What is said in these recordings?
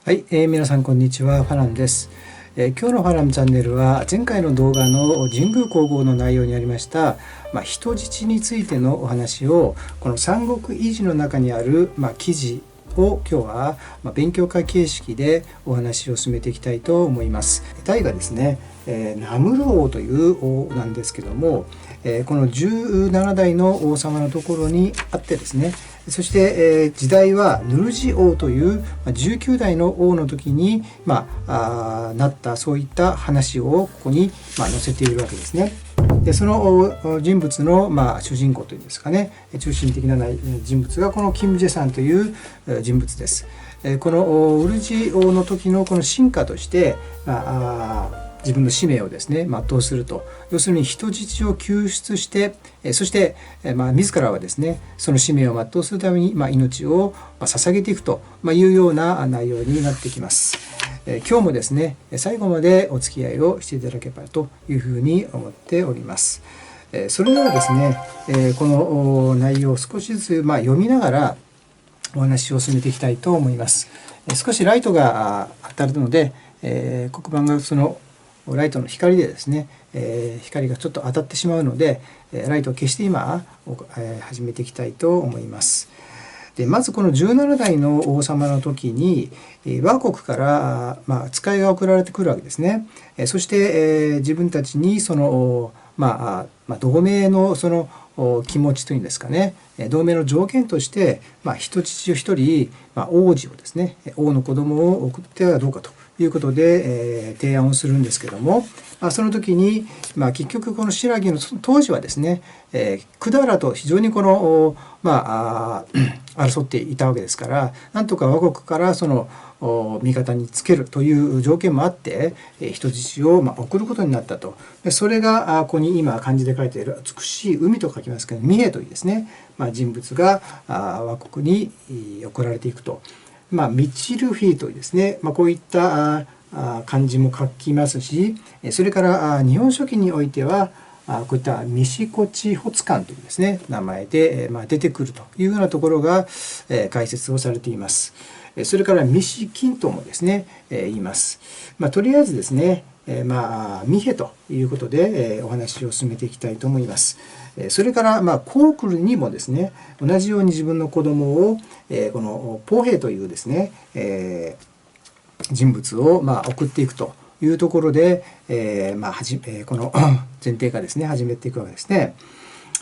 はい、皆さんこんにちは、ファランです。今日のファランチャンネルは前回の動画の神宮皇后の内容にありました、人質についてのお話をこの三国遺事の中にある、記事を今日は勉強会形式でお話を進めていきたいと思います。題がですね、ナムル王という王なんですけども、この17代の王様のところにあってですね、そして、時代はヌルジ王という19代の王の時に、なったそういった話をここに、載せているわけですね。でその人物の、主人公というんですかね、中心的な人物がこのキム・ジェサンという人物です。このウルジ王の時のこの進化として、自分の使命をですね全うすると、要するに人質を救出して、そして、自らはですねその使命を全うするために、命を捧げていくというような内容になってきます。今日もですね最後までお付き合いをしていただければというふうに思っております。それではですね、この内容を少しずつ読みながらお話を進めていきたいと思います。少しライトが当たるので、黒板がそのライトの光でですね、光がちょっと当たってしまうので、ライトを消して今、始めていきたいと思います。でまずこの17代の王様の時に倭国から使いが送られてくるわけですね。そして自分たちにその同盟のその気持ちというんですかね、同盟の条件として人質を一人王子をですね、王の子供を送ってはどうかということで提案をするんですけども、その時に結局この新羅の当時はですね百済と非常にこの争っていたわけですから、なんとか倭国からその味方につけるという条件もあって人質を送ることになったと。それがここに今漢字で書いている美しい海と書きますけどミヘというですね、人物が倭国に送られていくと。ミチルフィーというですね、こういった漢字も書きますし、それから日本書紀においてはこういったミシコチホツカンというですね名前で出てくるというようなところが解説をされています。それからミシキンともですね言います。とりあえずですねミヘということでお話を進めていきたいと思います。それからコークルにもですね同じように自分の子供をこのポヘというですね人物を送っていくというところでこの前提がですね始めていくわけですね。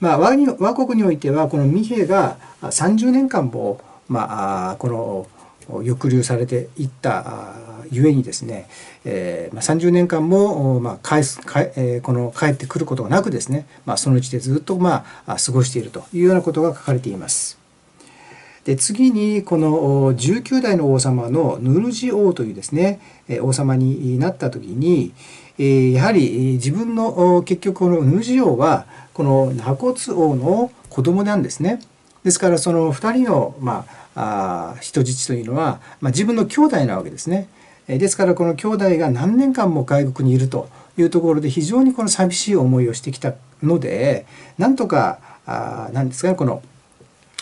倭国においてはこのミヘが30年間もこの抑留されていったゆえにですね、30年間も帰ってくることがなくですね、そのうちでずっと過ごしているというようなことが書かれています。で次にこの19代の王様のヌルジ王というですね王様になった時にやはり自分の結局このヌルジ王はこのナコツ王の子供なんですね。ですからその2人の人質というのは自分の兄弟なわけですね。ですからこの兄弟が何年間も外国にいるというところで非常にこの寂しい思いをしてきたので、なんとか何ですかねこの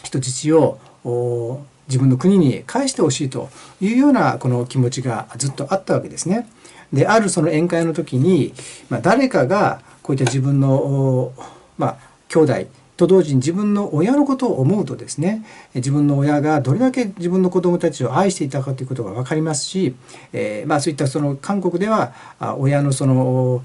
人質を自分の国に返してほしいというようなこの気持ちがずっとあったわけですね。であるその宴会の時に、誰かがこういった自分の兄弟と同時に自分の親のことを思うとですね、自分の親がどれだけ自分の子供たちを愛していたかということが分かりますし、そういったその韓国では親のその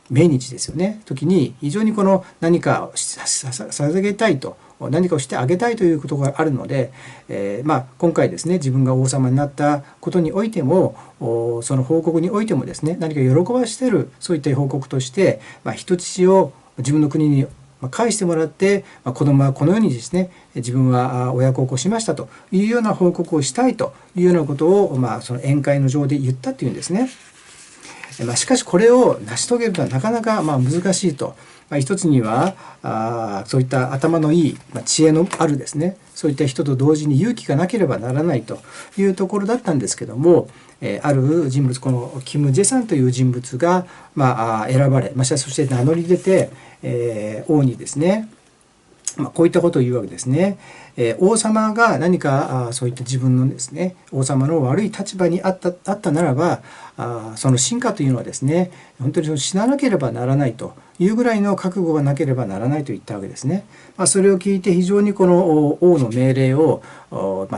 命日ですよね時に非常にこの何かを捧げたいと、何かをしてあげたいということがあるので、今回ですね自分が王様になったことにおいてもその報告においてもですね何か喜ばしているそういった報告として、人質を自分の国に返してもらって、子供はこのようにですね自分は親孝行しましたというような報告をしたいというようなことを、その宴会の上で言ったっていうんですね。しかしこれを成し遂げるのはなかなか難しいと。一つにはそういった頭のいい知恵のあるですねそういった人と同時に勇気がなければならないというところだったんですけども、ある人物このキム・ジェサンという人物が選ばれそして名乗り出て、王にですねこういったことを言うわけですね。王様が何かそういった自分のですね、王様の悪い立場にあったならば、その臣下というのはですね、本当に死ななければならないというぐらいの覚悟がなければならないと言ったわけですね。それを聞いて非常にこの王の命令を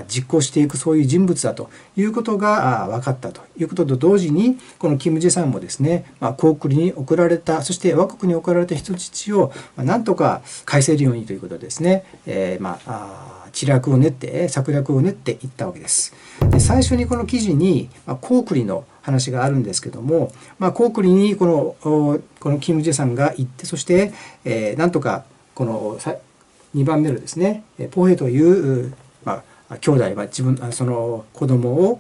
実行していくそういう人物だということが分かったということと同時に、このキム・ジェさんもですね、高句麗に送られた、そして倭国に送られた人質をなんとか返せるようにということですね、策略を練っていったわけです。で、最初にこの記事に高句麗の話があるんですけども、高句麗にこのキム・ジェさんが行って、そして、なんとかこの2番目のですねポヘという、兄弟はその子供を、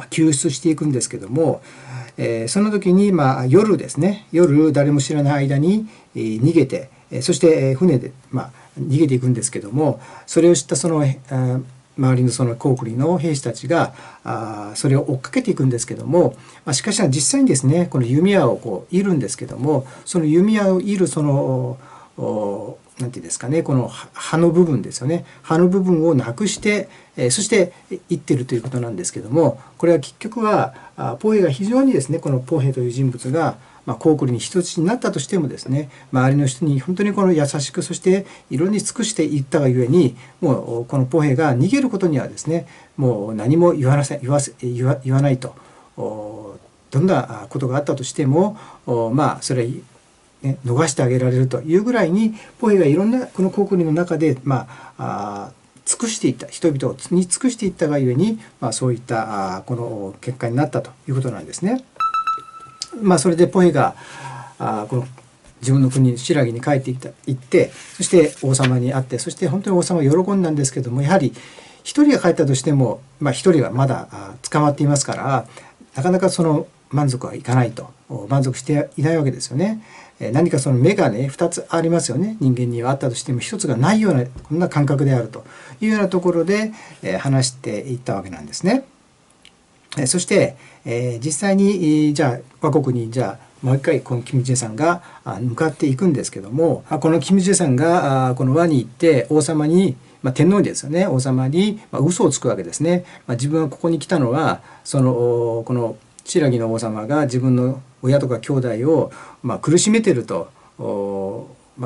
救出していくんですけども、その時に夜ですね、夜誰も知らない間に逃げて、そして船で逃げていくんですけども、それを知ったその周りのその高句麗の兵士たちがそれを追っかけていくんですけども、しかし実際にですね、この弓矢をいるんですけども、その弓矢をいるそのなんていうんですかね、この刃の部分ですよね、刃の部分をなくして、そしていってるということなんですけども、これは結局はポヘが非常にですね、このポヘという人物が高句麗に人質になったとしてもですね、周りの人に本当にこの優しく、そしていろに尽くしていったがゆえに、もうこのポヘが逃げることにはですね、もう何も言わないと、どんなことがあったとしてもそれは逃してあげられるというぐらいに、ポヘがいろんなこの高句麗の中で尽くしていった、人々に尽くしていったがゆえに、そういったこの結果になったということなんですね。それでポヘがこの自分の国新羅に帰っていって、そして王様に会って、そして本当に王様は喜んだんですけども、やはり一人が帰ったとしても一人はまだ捕まっていますから、なかなかその満足はいかないと、満足していないわけですよね。何かその目がね2つありますよね。人間にはあったとしても1つがないような、こんな感覚であるというようなところで話していったわけなんですね。そして、実際にじゃあ倭国にもう一回このキム・ジェさんが向かっていくんですけども、このキム・ジェさんがこの倭に行って王様に、天皇にですよね、王様に嘘をつくわけですね。自分はここに来たのはこの新羅の王様が自分の親とか兄弟を苦しめてると、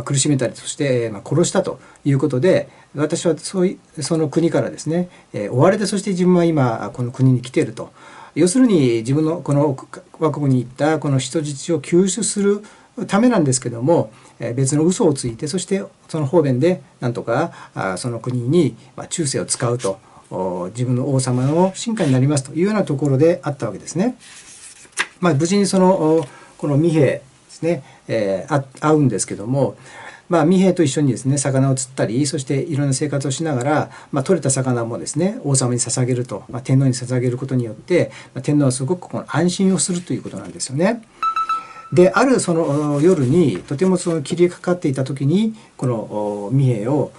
苦しめたり、そして殺したということで、私はその国からですね追われて、そして自分は今この国に来ていると。要するに自分のこの倭国に行ったこの人質を救出するためなんですけども、別の嘘をついて、そしてその方便でなんとかその国に忠誠を使うと、自分の王様の臣下になりますというようなところであったわけですね。無事にこのミヘですね、会うんですけども、ミヘと一緒にですね魚を釣ったり、そしていろんな生活をしながら、取れた魚もですね王様に捧げると、天皇に捧げることによって、天皇はすごく安心をするということなんですよね。で、あるその夜にとてもその霧がかかっていた時に、このミヘを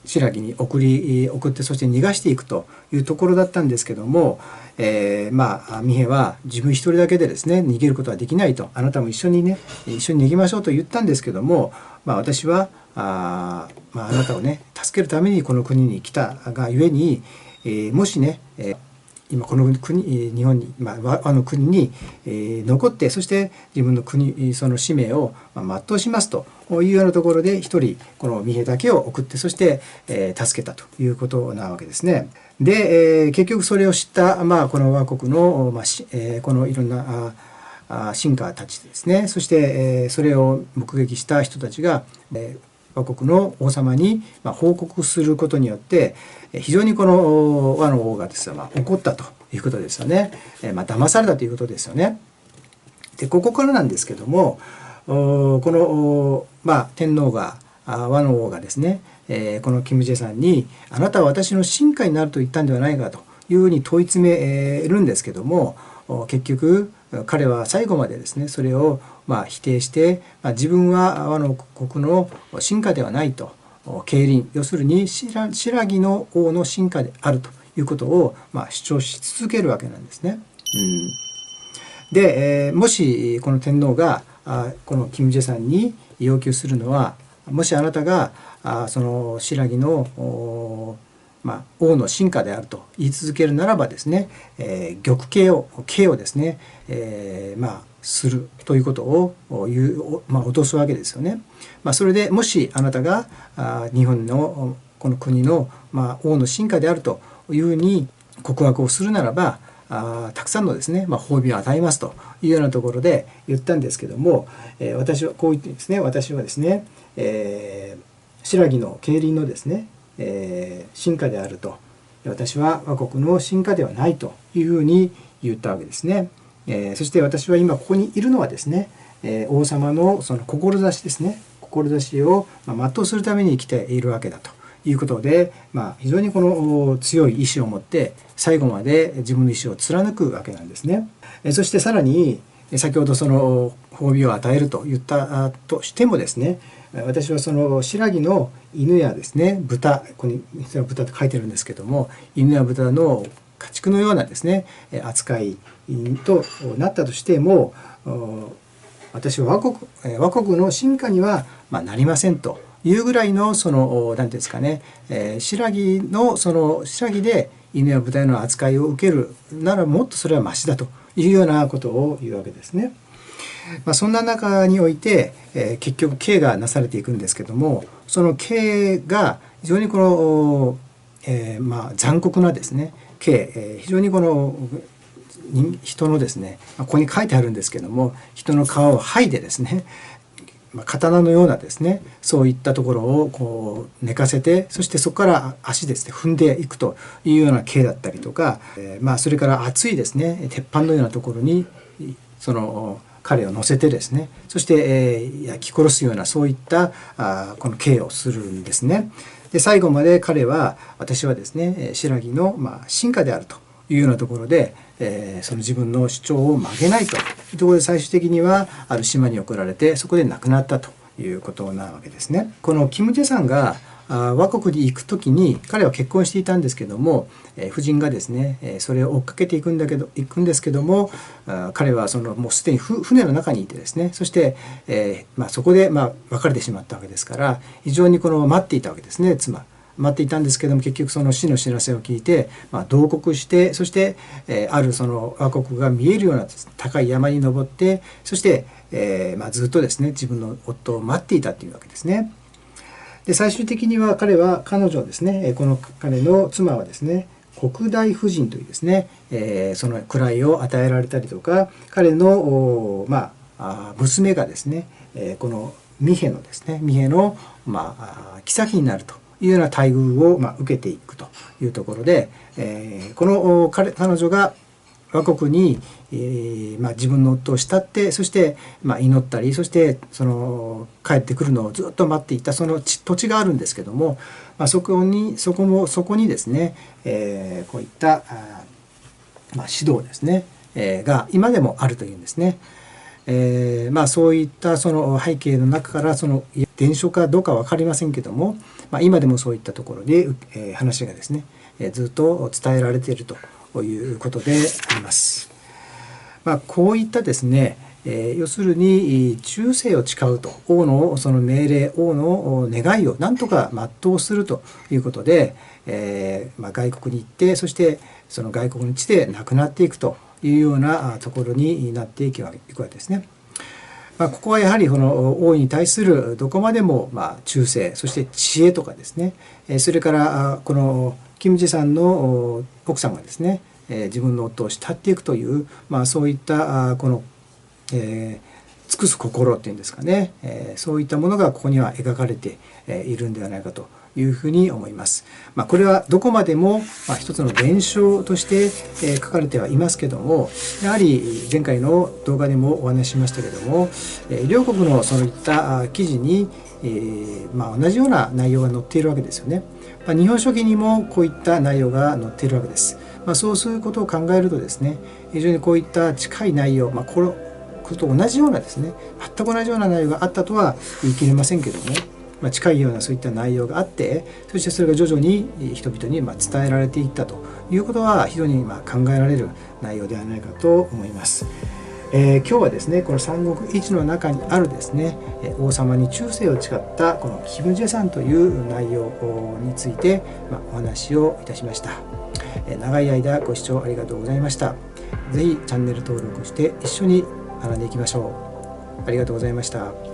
新羅に送って、そして逃がしていくというところだったんですけども、ミヘは自分一人だけでですね逃げることはできないと、あなたも一緒に逃げましょうと言ったんですけども、私はあなたをね助けるためにこの国に来たがゆえに、もしね、今この国、日本に、の国に残って、そして自分の国その使命を全うしますというようなところで、一人このミヘだけを送って、そして助けたということなわけですね。で、結局それを知ったこの倭国のこのいろんな臣下たちですね、そしてそれを目撃した人たちが倭国の王様に報告することによって、非常にこの倭の王がですね怒ったということですよね。騙されたということですよね。で、ここからなんですけども、この天皇が倭の王がですね、このキム・ジェさんにあなたは私の臣下になると言ったんではないかというふうに問い詰めるんですけども、結局彼は最後までですねそれを否定して、自分は倭の国の臣下ではないと、競輪、要するに新羅の王の臣下であるということを主張し続けるわけなんですね。で、もしこの天皇がこのキム・ジェさんに要求するのはもしあなたがその新羅の王の臣下であると言い続けるならばですね、玉刑をですね、するということを落とすわけですよね。それでもしあなたが日本のこの国の王の臣下であるというふうに告白をするならば、たくさんのですね、褒美を与えますというようなところで言ったんですけども、私はこう言ってですね、私はですね、新羅の競輪のですね、臣下であると、私は倭国の臣下ではないというふうに言ったわけですね。そして私は今ここにいるのはですね、王様のその志ですね、志を全うするために生きているわけだということで、非常にこの強い意志を持って最後まで自分の意志を貫くわけなんですね。そしてさらに先ほどその褒美を与えると言ったとしてもですね、私はその新羅の犬やですね豚、ここに豚と書いてるんですけども、犬や豚の家畜のようなですね扱いとなったとしても、私は倭国の臣下にはなりませんというぐらいのその何ていうんですかね、新羅のその新羅で犬や豚の扱いを受けるならもっとそれはマシだというようなことを言うわけですね。そんな中において、結局刑がなされていくんですけども、その刑が非常にこの、残酷なですね刑、非常にこの人のですね、ここに書いてあるんですけども、人の皮を剥いでですね、刀のようなですね、そういったところをこう寝かせて、そしてそこから足ですね踏んでいくというような刑だったりとか、それから熱いですね鉄板のようなところにその彼を乗せてですね、そして、焼き殺すようなそういったこの刑をするんですね。で最後まで彼は、私はですね新羅の臣下であるというようなところで、その自分の主張を曲げないというところで、最終的にはある島に送られて、そこで亡くなったということなわけですね。このキム・ジェさんが倭国に行く時に、彼は結婚していたんですけども、夫人がですねそれを追っかけていくんですけども、彼はそのもうすでに船の中にいてですね、そして、そこで別れてしまったわけですから、非常にこの待っていたわけですね、妻。待っていたんですけども、結局その死の知らせを聞いて、同国して、そして、あるその倭国が見えるような高い山に登って、そして、ずっとですね自分の夫を待っていたというわけですね。で最終的には彼女ですね、この彼の妻はですね国大夫人というですね、その位を与えられたりとか、彼の娘がですね、このミヘのですね妃になるというような待遇を受けていくというところで、この彼女が倭国に、自分の夫を慕って、そして、祈ったり、そしてその帰ってくるのをずっと待っていたその土地があるんですけども、そこにですね、こういった指導ですね、が今でもあるというんですね。そういったその背景の中から、その伝承かどうか分かりませんけども、今でもそういったところで、話がですね、ずっと伝えられているということであります。こういったですね、要するに忠誠を誓うと、王のその命令、王の願いを何とか全うするということで、外国に行って、そしてその外国の地で亡くなっていくというようなところになっていくわけですね。ここはやはりこの王に対するどこまでも忠誠、そして知恵とかですね、それからこのキム・ジさんの奥さんがですね、自分の夫を慕っていくという、そういったこの、尽くす心っていうんですかね、そういったものがここには描かれているんではないかというふうに思います。これはどこまでも一つの伝承として書かれてはいますけども、やはり前回の動画でもお話ししましたけども、両国のそういった記事に同じような内容が載っているわけですよね。日本書紀にもこういった内容が載っているわけです。そうすることを考えるとですね、非常にこういった近い内容、これと同じようなですね、全く同じような内容があったとは言い切れませんけども、近いようなそういった内容があって、そしてそれが徐々に人々に伝えられていったということは、非常に考えられる内容ではないかと思います。今日はですねこの三国一の中にあるですね王様に忠誠を誓ったこのキム・ジェサンという内容について、お話をいたしました。長い間ご視聴ありがとうございました。ぜひチャンネル登録して一緒に学んでいきましょう。ありがとうございました。